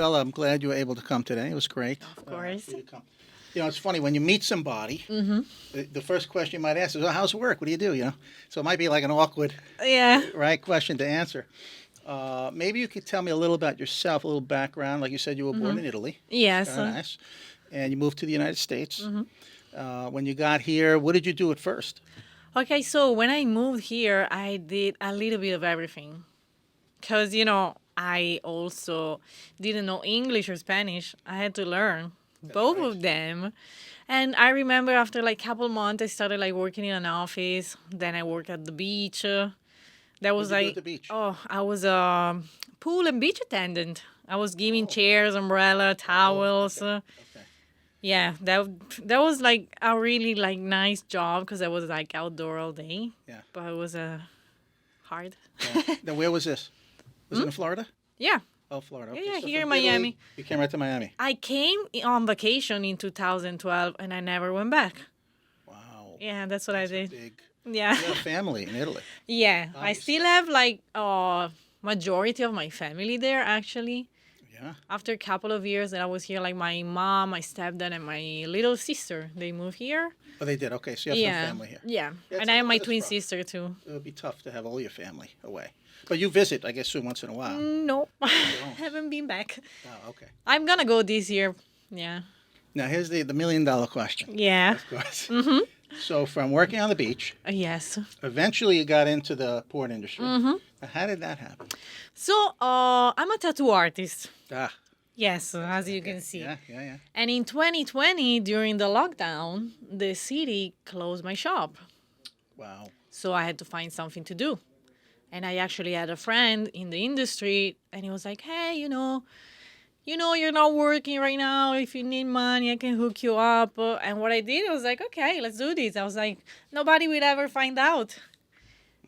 Bella, I'm glad you were able to come today. It was great. Of course. For you to come. You know, it's funny when you meet somebody. The first question you might ask is, "Oh, how's work? What do you do?" You know, so it might be like an awkward, Yeah. right, question to answer. Maybe you could tell me a little about yourself, a little background. Like you said, you were born in Italy. Yes. Very nice. And you moved to the United States. When you got here, what did you do at first? Okay, so when I moved here, I did a little bit of everything. Because, I also didn't know English or Spanish. I had to learn both right. of them. And I remember after like couple months, I started like working in an office. Then I worked at the beach. That was What did you do like, at the beach? oh, I was a pool and beach attendant. I was giving chairs, umbrella, towels. Okay. Yeah, that was like a really like nice job because I was like outdoor all day. Yeah. But it was hard. Yeah. Now, where was this? Was it in Florida? Yeah. Oh, Florida. Yeah, Okay. yeah, So here in from Italy, Miami. you came right to Miami. I came on vacation in 2012 and I never went back. Wow. Yeah, that's what I That's a did. big. Yeah. You have family in Italy. Yeah, I Obviously. still have like majority of my family there actually. Yeah. After a couple of years that I was here, like my mom, my stepdad, and my little sister, they moved here. Oh, they did. Okay, so you have Yeah, some family here. yeah, Yeah, and I have my it's twin rough. sister too. It would be tough to have all your family away. But you visit, I guess, soon once in a while. No, don't? haven't been back. Oh, okay. I'm gonna go this year. Yeah. Now, here's the $1,000,000 question. Yeah. Of course. So, from working on the beach, Yes. eventually you got into the porn industry. Now, how did that happen? So, I'm a tattoo artist. Ah, Yes, as you can see. yeah. And in 2020, during the lockdown, the city closed my shop. Wow. So I had to find something to do. And I actually had a friend in the industry, and he was like, "Hey, you're not working right now. If you need money, I can hook you up." And what I did, I was like, "Okay, let's do this." I was like, nobody will ever find out.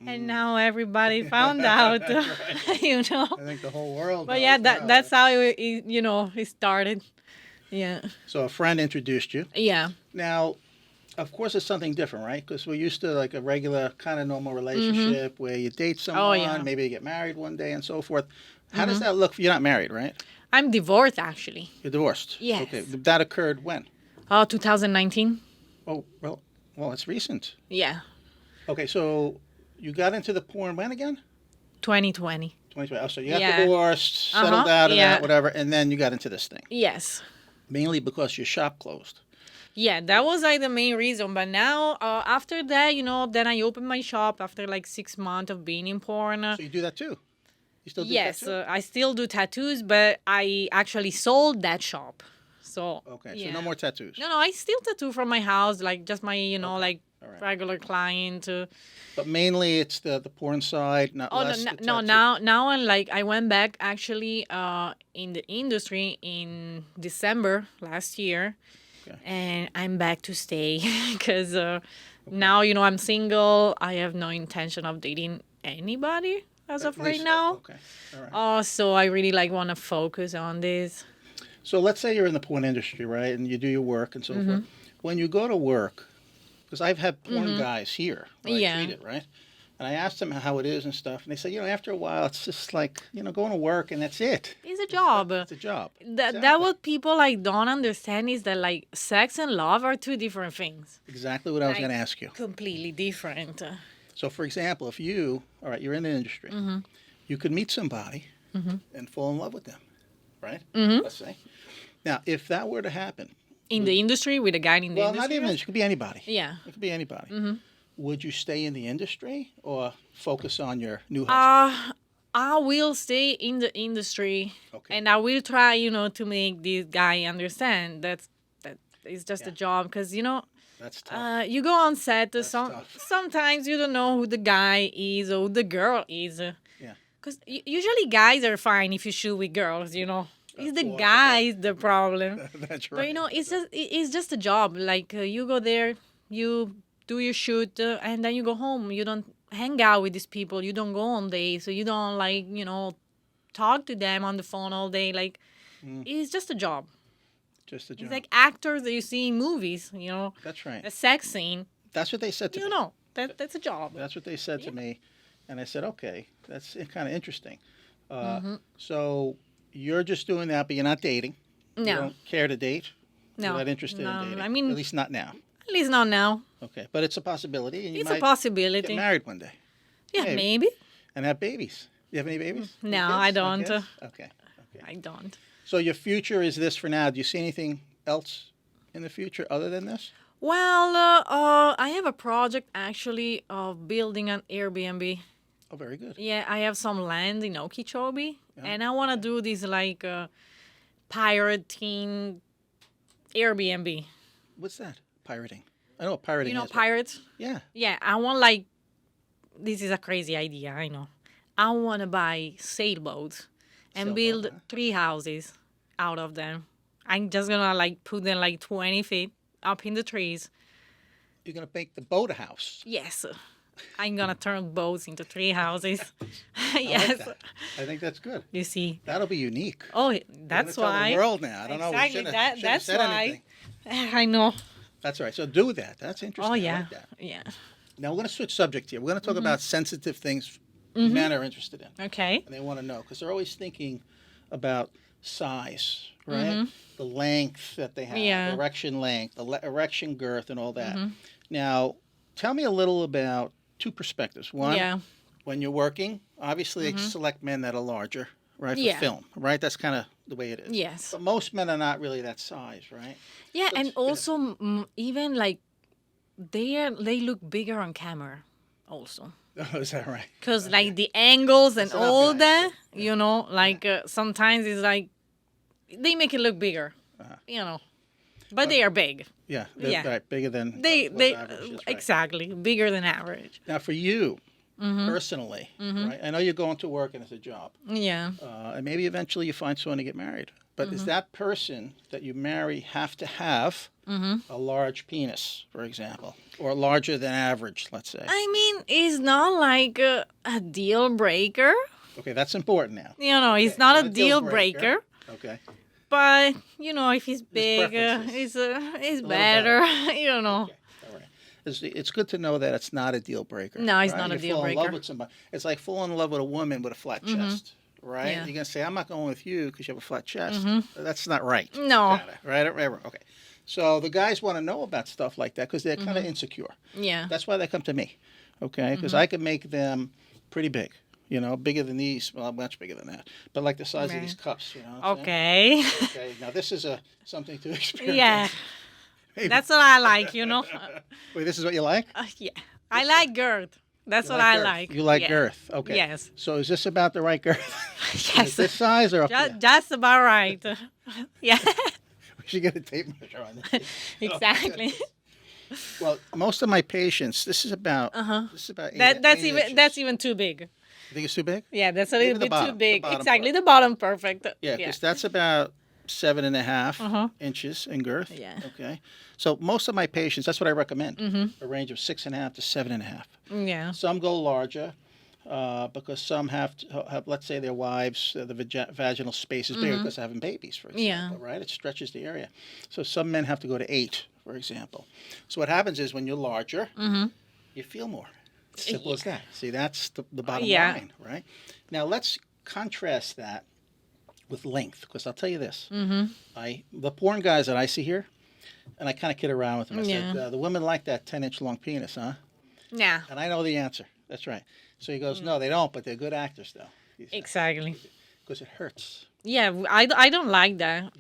And now everybody found out, I think the whole world. But knows yeah, now. that's how it started. Yeah. So, a friend introduced you. Yeah. Now, of course, it's something different, right? Because we're used to like a regular kind of normal relationship where you date someone, yeah. maybe you get married one day, and so forth. How does that look? You're not married, right? I'm divorced, actually. You're divorced. Yes. Okay. That occurred when? 2019. Oh, well, it's recent. Yeah. Okay, so you got into the porn when again? 2020. 2020. Oh, so you got Yeah. divorced, settled out of yeah. that, whatever, and then you got into this thing. Yes. Mainly because your shop closed. Yeah, that was like the main reason. But now, after that, then I opened my shop after like 6 months of being in porn. So you do that too? You still do Yes, that too? I still do tattoos, but I actually sold that shop. So Okay, yeah. so no more tattoos. No, I still tattoo from my house, like just my, like All right. regular client. But mainly it's the porn side, not Oh less no, the no, tattoo. now I went back actually in the industry in December last year, Okay. and I'm back to stay because now I'm single. I have no intention of dating anybody as of At right least- now. Okay, all right. So I really want to focus on this. So let's say you're in the porn industry, right, and you do your work and so forth. When you go to work, because I've had porn guys here where Yeah. I treat it, right? And I asked them how it is and stuff, and they say, after a while, it's just like, going to work and that's it. It's a job. It's a job. That Exactly. what people like don't understand is that like sex and love are two different things. Exactly what I was Like- going to ask you. Completely different. So, for example, if you're in the industry, you could meet somebody and fall in love with them, right? Let's say. Now, if that were to happen, In the industry with a guy in the well, industry. not even, it could be anybody. Yeah. It could be anybody. Would you stay in the industry or focus on your new husband? I will stay in the industry, Okay. and I will try, to make this guy understand that it's just a Yeah. job, because That's tough. you go on set. That's tough. Sometimes you don't know who the guy is or who the girl is. Yeah. Because usually guys are fine if you shoot with girls. It's the course, guys the problem. That's But right. it's just a job. Like you go there, you do your shoot, and then you go home. You don't hang out with these people. You don't go on dates. So you don't talk to them on the phone all day. Like it's just a job. Just a job. It's like actors that you see in movies. That's right. A sex scene. That's what they said to me. That's a job. That's what they said to me. And I said, okay, that's kind of interesting. Mm-hmm. So you're just doing that, but you're not dating. You No, don't care to date. no, You're not interested no. in dating. I mean, At least not now. at least not now. Okay, but it's a possibility, and you It's a might possibility. get married one day. Yeah, Maybe. maybe. And have babies. You have any babies? Any No, kids? I No don't. kids? Okay. I don't. So your future is this for now. Do you see anything else in the future other than this? Well, I have a project actually of building an Airbnb. Oh, very good. Yeah, I have some land in Okeechobee, Yeah. and I want to do this like pirate themed Airbnb. What's that? Pirating. I know what pirating You know, is. but- pirates. Yeah. Yeah, I want like this is a crazy idea. I know. I want to buy sailboats and Sailboat, build huh? 3 houses out of them. I'm just gonna like put them like 20 feet up in the trees. You're going to make the boat a house. Yes, I'm gonna turn boats into 3 houses. I yes, like that. I think that's good. you see. That'll be unique. Oh, You're that's gonna tell why. the world now. I don't know. We Exactly. shouldn't have That's said why. anything. I know. That's all right. So do that. That's interesting. Oh I yeah, like that. yeah. Now we're going to switch subject here. We're going to talk about sensitive things Mm-hmm. men are interested in, Okay. and they want to know because they're always thinking about size, right? The length that they have, Yeah. the erection length, the erection girth, and all that. Now, tell me a little about 2 perspectives. One, Yeah. when you're working, obviously they select men that are larger, right, for Yeah. film, right? That's kind of the way it is. Yes. But most men are not really that size, right? Yeah, So and it's- also even like they look bigger on camera, also. Oh, is that right? Cause like the angles and That's what all I'm that, you know, like sometimes it's like they make it look bigger, you know, but they are big. Yeah, they're Yeah. right, bigger than They what's they average is, right. exactly bigger than average. Now, for you personally, right? I know you're going to work and it's a job, Yeah. and maybe eventually you find someone to get married. But does that person that you marry have to have a large penis, for example, or larger than average, let's say? I mean, it's not like a deal breaker. Okay, that's important now. You know, it's Okay, not not a a deal deal breaker. breaker. Okay. But you know, if he's big, preferences. it's little better. You know. Okay. All right. It's good to know that it's not a deal breaker. No, it's right? not a You deal fall in love breaker. with somebody. It's like falling in love with a woman with a flat chest, right? Yeah. You're gonna say, "I'm not going with you because you have a flat chest." That's not right. No. Kinda, right? Okay. So the guys want to know about stuff like that because they're kind of insecure. Yeah. That's why they come to me, okay? Because I can make them pretty big. You know, bigger than these. Well, much bigger than that. But like the size of Right. these cups. You know. What I'm saying? Okay. Okay. Now this is something to experience. Yeah. Maybe. That's what I like, you know. Wait, this is what you like? Yeah. I like girth. That's You what like I girth. like. You like Yeah. girth. Okay. Yes. So is this about the right girth? Is Yes. this size or up Just, here? just about right. Yeah. We should get a tape measure on this. Exactly. Well, most of my patients, this is about. This is about. That's 8 even inches. that's even too big. You think it's too big? Yeah, that's a Maybe little the bit bottom, too the big. bottom Exactly. part. The bottom perfect. Yeah, because that's about 7.5 inches in girth. Yeah. Okay. So most of my patients, that's what I recommend. A range of 6.5 to 7.5. Yeah. Some go larger. Because some have, let's say, their wives, the vaginal space is bigger because they're having babies, for example, right? It stretches the area. So some men have to go to 8, for example. So what happens is when you're larger, you feel more. Simple as that. See, that's the bottom line, right? Now let's contrast that with length, because I'll tell you this. The porn guys that I see here, and I kind of kid around with them. I said, the women like that 10-inch long penis, huh? Yeah. And I know the answer. That's right. So he goes, no, they don't, but they're good actors, though. Exactly. Because it hurts. Yeah, I don't like that.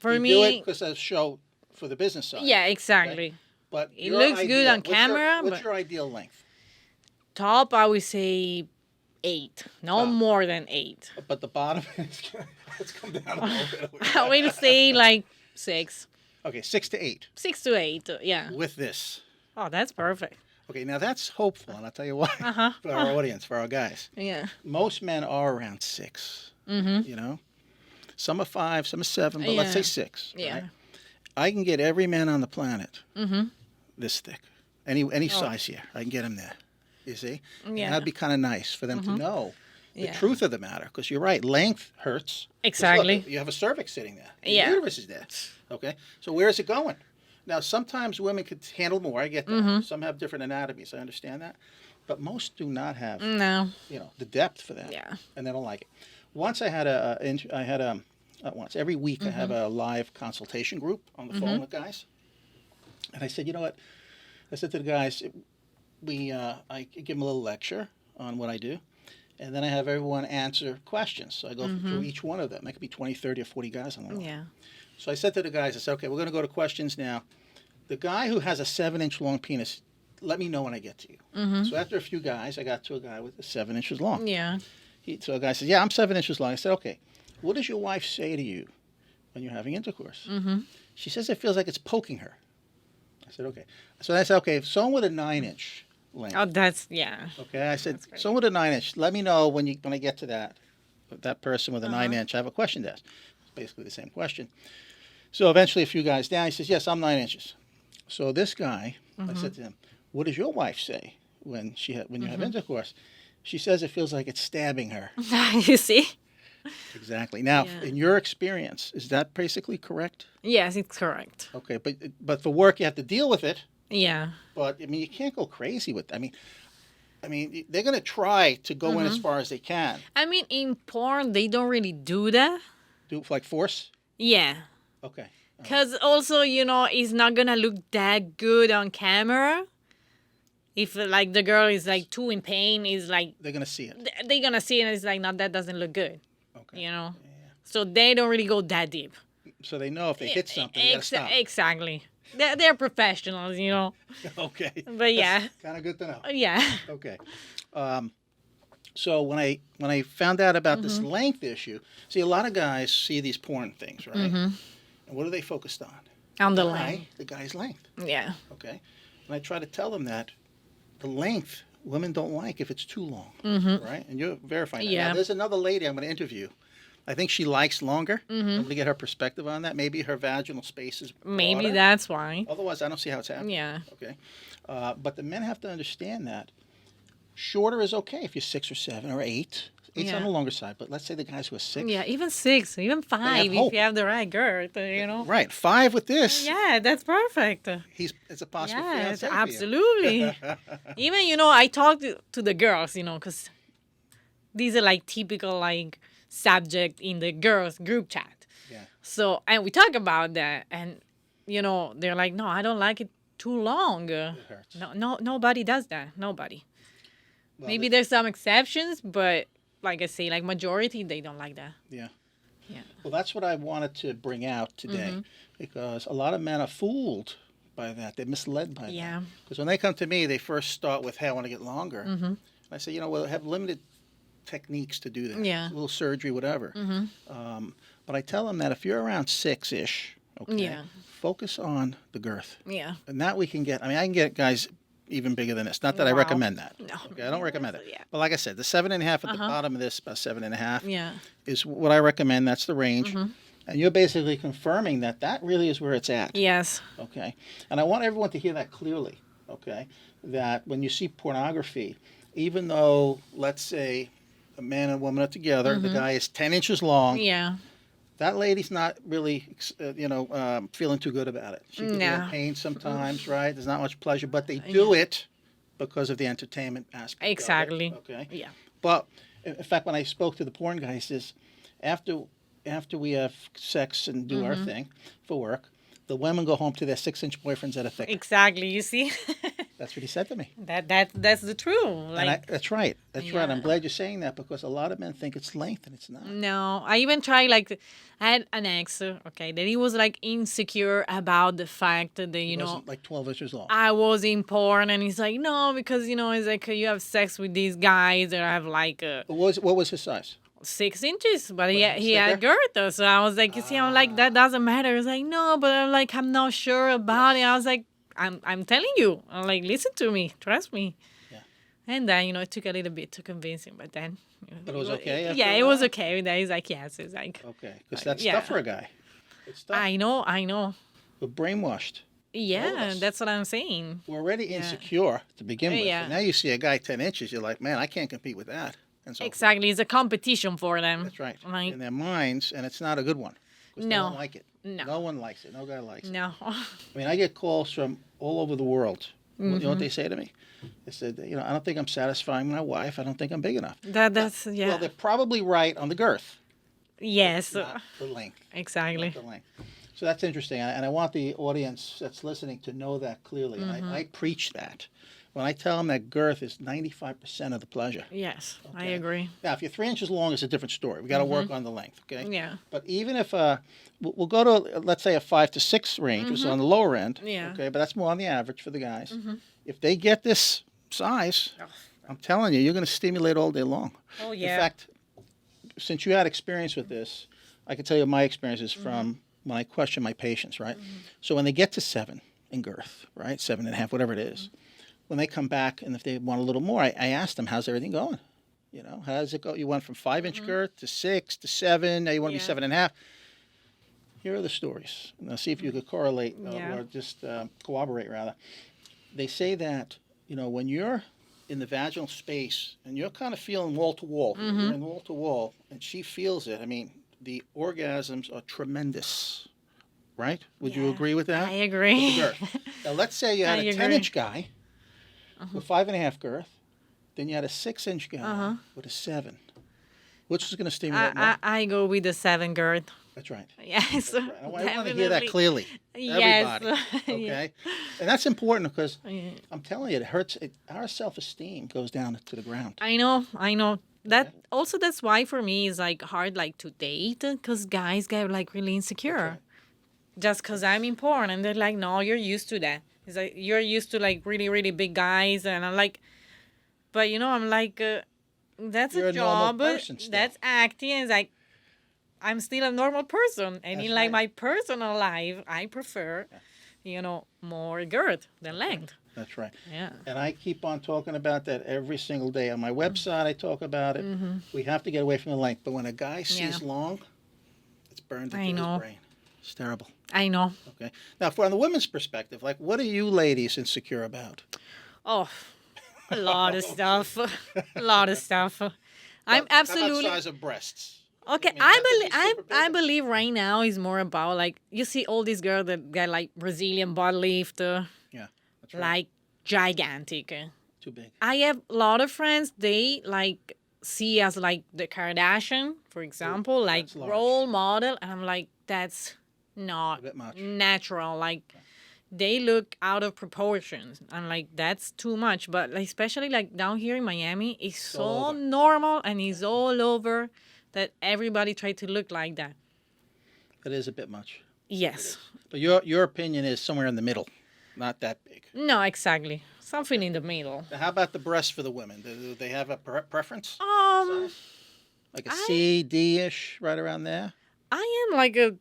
For You me, do it because of show for the business side. yeah, exactly. But It your looks good on what's camera, What's but- your ideal length? Top, I would say 8, no Top. more than 8. But the bottom is let's come down a little bit. I would say like 6, Okay, 6 to 8 6 to 8. Yeah. with this. Oh, that's perfect. Okay, now that's hopeful, and I'll tell you why. For our audience, for our guys. Yeah. Most men are around 6. You know? Some are 5, some are 7, but let's Yeah. say 6. Yeah. Right? I can get every man on the planet this thick. Any size here. I can get him there. You see? And Yeah. that'd be kind of nice for them to know the Yeah. truth of the matter. Because you're right, length hurts. 'Cause Exactly. look, you have a cervix sitting there. The Yeah. uterus is there. Okay? So where is it going? Now, sometimes women could handle more. I get that. Some have different anatomies. I understand that. But most do not have, No. the depth for that. Yeah. And they don't like it. once I had not once, every week I have a live consultation group on the phone with guys. And I said, you know what? I said to the guys, I give them a little lecture on what I do. And then I have everyone answer questions. So I go through each one of them. That could be 20, 30, or 40 guys on the line. Yeah. So I said to the guys, I said, okay, we're going to go to questions now. The guy who has a 7-inch long penis, let me know when I get to you. So after a few guys, I got to a guy with a 7 inches long. Yeah. So a guy says, yeah, I'm 7 inches long. I said, okay, what does your wife say to you when you're having intercourse? She says it feels like it's poking her. I said, okay. So I said, okay, if someone with a 9-inch length. Oh, that's, yeah. Okay, I said, someone with a 9-inch, let me know when I get to that person with a 9-inch. I have a question to ask. It's basically the same question. So eventually a few guys down, he says, yes, I'm 9 inches. So this guy, I said to him, what does your wife say when you have intercourse? She says it feels like it's stabbing her. You see? Exactly. Now, in your experience, is that basically correct? Yes, it's correct. Okay, but for work you have to deal with it. Yeah. But I mean, you can't go crazy with. I mean, they're gonna try to go in as far as they can. I mean, in porn, they don't really do that. Do like force? Yeah. Okay. Because also, it's not going to look that good on camera. If, like, the girl is, like, too in pain, is like... They're gonna see it. They're going to see it, and it's like, no, that doesn't look good. Okay. Yeah. So they don't really go that deep. So they know if they hit something, they gotta stop. Exactly. They're professionals, Okay. But yeah. Kind of good to know. Yeah. Okay. So when I found out about this length issue, see, a lot of guys see these porn things, right? And what are they focused on? On the length. The guy's length. Yeah. Okay. And I try to tell them that the length women don't like if it's too long, right? And you're verifying that. Yeah. Now, there's another lady I'm going to interview. I think she likes longer. I'm going to get her perspective on that. Maybe her vaginal space is broader. Maybe that's why. Otherwise, I don't see how it's happening. Yeah. Okay. But the men have to understand that shorter is okay if you're 6 or 7 or 8. 8's on the longer side, but let's say the guys who are 6. Yeah, even 6, even 5 if hope. you have the right girth, Right, 5 with this. Yeah, that's perfect. It's a possible Yes, fiancé for you. absolutely. Even, I talk to the girls, because these are like typical like subject in the girls group chat. Yeah. So, and we talk about that, and they're like, no, I don't like it too long. It hurts. No, nobody does that. Nobody. Well, Maybe there's some exceptions, but like I say, like majority, they don't like that. Yeah. Yeah. Well, that's what I wanted to bring out today, because a lot of men are fooled by that. They're misled by Yeah. that. Because when they come to me, they first start with, hey, I want to get longer. And I say, we'll have limited techniques to do that. Yeah. A little surgery, whatever. But I tell them that if you're around 6-ish, okay, focus on the girth. Yeah. And that we can get, I can get guys even bigger than this. Not that I Wow. recommend that. No. Okay, I don't recommend it. Yeah. But like I said, the 7.5 at the bottom of this, about 7.5, Yeah. is what I recommend. That's the range. And you're basically confirming that really is where it's at. Yes. Okay. And I want everyone to hear that clearly. Okay. That when you see pornography, even though, let's say, a man and a woman are together, the guy is 10 inches long. Yeah. That lady's not really, feeling too good about it. She can be in pain sometimes, right? There's not much pleasure, but they do it because of the entertainment aspect. Exactly. Of it, okay. Yeah. But in fact, when I spoke to the porn guy, he says, after we have sex and do our thing for work, the women go home to their 6-inch boyfriends that are thicker. Exactly. You see. That's what he said to me. That's the truth. Like, That's right. That's right. I'm glad you're saying that, because a lot of men think it's length and it's not. no, I even tried, like, I had an ex, that he was, like, insecure about the fact that, It wasn't like 12 inches long. I was in porn, and he's like, no, because, it's like you have sex with these guys that have, like, What was his size? 6 inches, but he thicker? had girth. So I was like, you see, I'm like, that doesn't matter. He's like, no, but I'm like, I'm not sure about it. I was like, I'm telling you. I'm like, listen to me, trust me. Yeah. And then, it took a little bit to convince him, but then. But it was okay after Yeah, a it was while? okay. Then he's like, yes, it's like. Okay. Because that's yeah. tough for a guy. It's tough. I know. We're brainwashed. Yeah, us. that's what I'm saying. We're already insecure to begin with. Yeah. And now you see a guy 10 inches, you're like, man, I can't compete with that. And so Exactly, it's a competition for them. That's right. Like, In their minds, and it's not a good one. 'Cause they No. don't like it. No. No one likes it. No guy likes it. no. I mean, I get calls from all over the world. You know what they say to me? They said, I don't think I'm satisfying my wife. I don't think I'm big enough. That's Well, they're probably right on the girth. Yes. Not the length. Exactly. Not the length. So that's interesting. And I want the audience that's listening to know that clearly. And I preach that. When I tell them that girth is 95% of the pleasure. Yes, I Okay? agree. Now, if you're 3 inches long, it's a different story. We got to work on the length, okay? Yeah. But even if we'll go to let's say a 5 to 6 range, which is on the lower end. Yeah. Okay, but that's more on the average for the guys. If they get this size, Oh. I'm telling you, you're going to stimulate all day long. Oh yeah. In fact, since you had experience with this, I can tell you my experiences from when I question my patients, right? So when they get to 7 in girth, right, 7.5, whatever it is. When they come back, and if they want a little more, I ask them, how's everything going? How does it go? You went from 5-inch girth to 6 to 7. Now you want to be 7.5. Here are the stories. Now see if you could correlate or just corroborate, rather. They say that, when you're in the vaginal space and you're kind of feeling wall to wall, you're in wall to wall, and she feels it. I mean, the orgasms are tremendous. Right? Would you agree with that? I agree. With the girth. Now let's say you had a 10-inch guy with 5.5 girth, then you had a 6-inch guy with a 7. Which is going to stimulate more? I go with the 7 girth. That's right. Yes, That's right. I want to hear that clearly. Yes. Everybody. Okay? And that's important because I'm telling you, it hurts. Our self-esteem goes down to the ground. I know. That's why for me it's like hard to date, because guys get really insecure. Right. Just because I'm important, and they're like, no, you're used to that. It's like you're used to really, really big guys, and I'm like, but I'm like, that's You're a a normal job. person still. That's acting. It's like I'm still a normal person, and That's in right. my personal life, I prefer, more girth than length. That's right. Yeah. And I keep on talking about that every single day. On my website, I talk about it. We have to get away from the length. But when a guy sees long, it's burned into his brain. It's terrible. I know. Okay. Now, from the women's perspective, what are you ladies insecure about? Oh, a lot of stuff. A lot of stuff. I'm absolutely. How about size of breasts? Okay, I believe right now is more about you see all these girls that get Brazilian butt lift, Yeah, that's right. Gigantic. Too big. I have a lot of friends. They see as the Kardashian, for example, that's large. role model, and I'm like, that's not A bit much. natural. They look out of proportions. I'm that's too much. But especially down here in Miami, it's so normal and it's all over that everybody try to look like that. It is a bit much. Yes. But your opinion is somewhere in the middle, not that big. No, exactly. Something in the middle. Now, how about the breasts for the women? Do they have a preference? Like a C, D-ish, right around there? I am a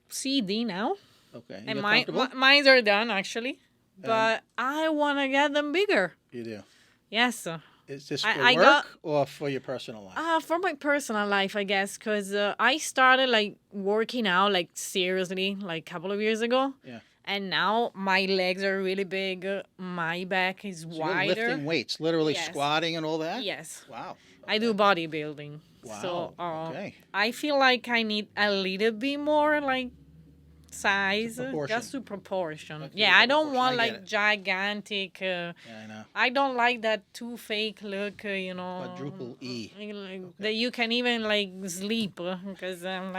CD now. Okay. And comfortable? mine are done, actually. But I want to get them bigger. You do? Yes. Is this for I work or for your personal life? For my personal life, I guess, because I started working out seriously a couple of years ago. Yeah. And now my legs are really big. My back is So wider. you're lifting weights, literally Yes. squatting and all that? Yes. Wow. I do bodybuilding. Wow. So Okay. I feel like I need a little bit more size, just to proportion. Like Yeah, I don't proportion. want I get it. gigantic. Yeah, I know. I don't like that too fake look. Quadruple E. That you can even sleep, because I'm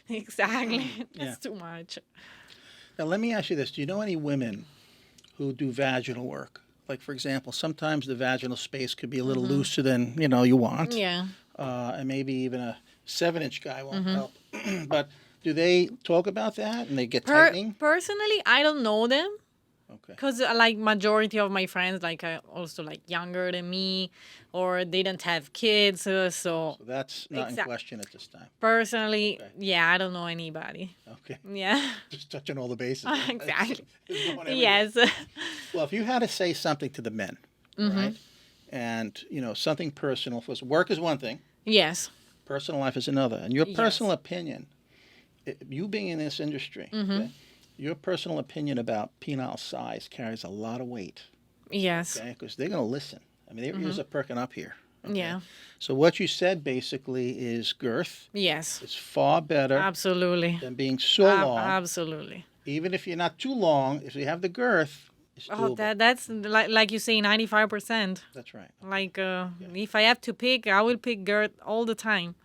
exactly. That's too much. Now, let me ask you this. Do you know any women who do vaginal work? Like, for example, sometimes the vaginal space could be a little looser than, you want. Yeah. And maybe even a 7-inch guy won't help. But do they talk about that and they get tightening? Personally, I don't know them. Okay. Because majority of my friends are also younger than me, or they don't have kids. So that's not in question at this time. Personally, yeah, I don't know anybody. Okay. Yeah. Just touching all the bases. Exactly. Yes. Yes. Well, if you had to say something to the men, right? And, something personal, for work is one thing. Yes. Personal life is another. And your personal opinion, you being in this industry, okay, your personal opinion about penile size carries a lot of weight. Yes. Okay, because they're going to listen. I mean, their ears are perking up here. Okay? Yeah. So what you said basically is girth. Yes. It's far better Absolutely. than being so long. Absolutely. Even if you're not too long, if you have the girth, It's Oh, doable. that's like you say, 95%. That's right. Like, if I have to pick, I will pick girth all the time.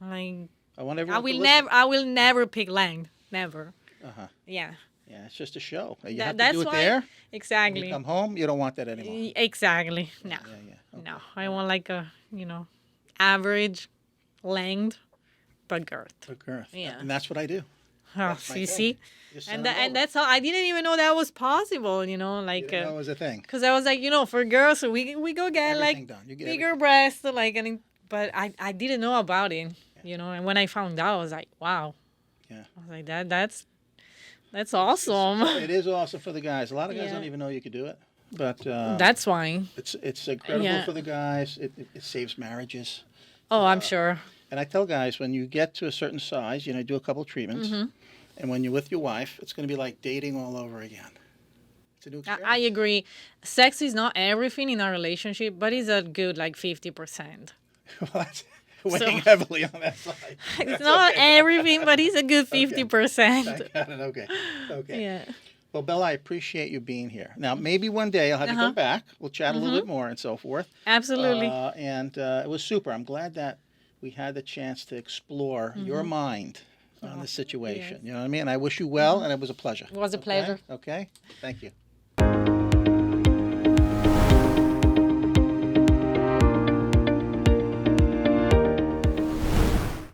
Like, I want everyone to listen. I will never pick length. Never. Uh-huh. Yeah. Yeah, it's just a show. You That, have to that's do it why. there. When you Exactly. come home, you don't want that anymore. Exactly. No. Yeah, yeah. No. Okay. I want like a, average length, but girth. For girth. Yeah. And that's what I do. Oh, That's my you thing. see? Just And send 'em and over. that's how I didn't even know that was possible, You like, didn't know it was a thing. because I was like, for girls, we go get Everything like done. You get bigger everything. breasts, like, but I didn't know about it, and when I found out, I was like, wow. Yeah. I was like, that's awesome. It is awesome for the guys. A lot of guys Yeah. don't even know you could do it. But That's why. it's incredible Yeah. for the guys. It saves marriages. Oh, I'm sure. And I tell guys, when you get to a certain size, do a couple of treatments. Mm-hmm. And when you're with your wife, it's going to be like dating all over again. It's a new experience. I agree. Sex is not everything in our relationship, but it's a good like 50%. Well, that's weighing heavily on that side. It's That's not okay. everything, but it's a good Okay. 50%. I got it. Okay. Okay. Yeah. Well, Bella, I appreciate you being here. Now, maybe one day I'll have you come back. We'll chat a little bit more and so forth. Absolutely. And it was super. I'm glad that we had the chance to explore your mind on the situation. yes. You know what I mean? I wish you well, and it was a pleasure. It was a pleasure. Okay? Thank you.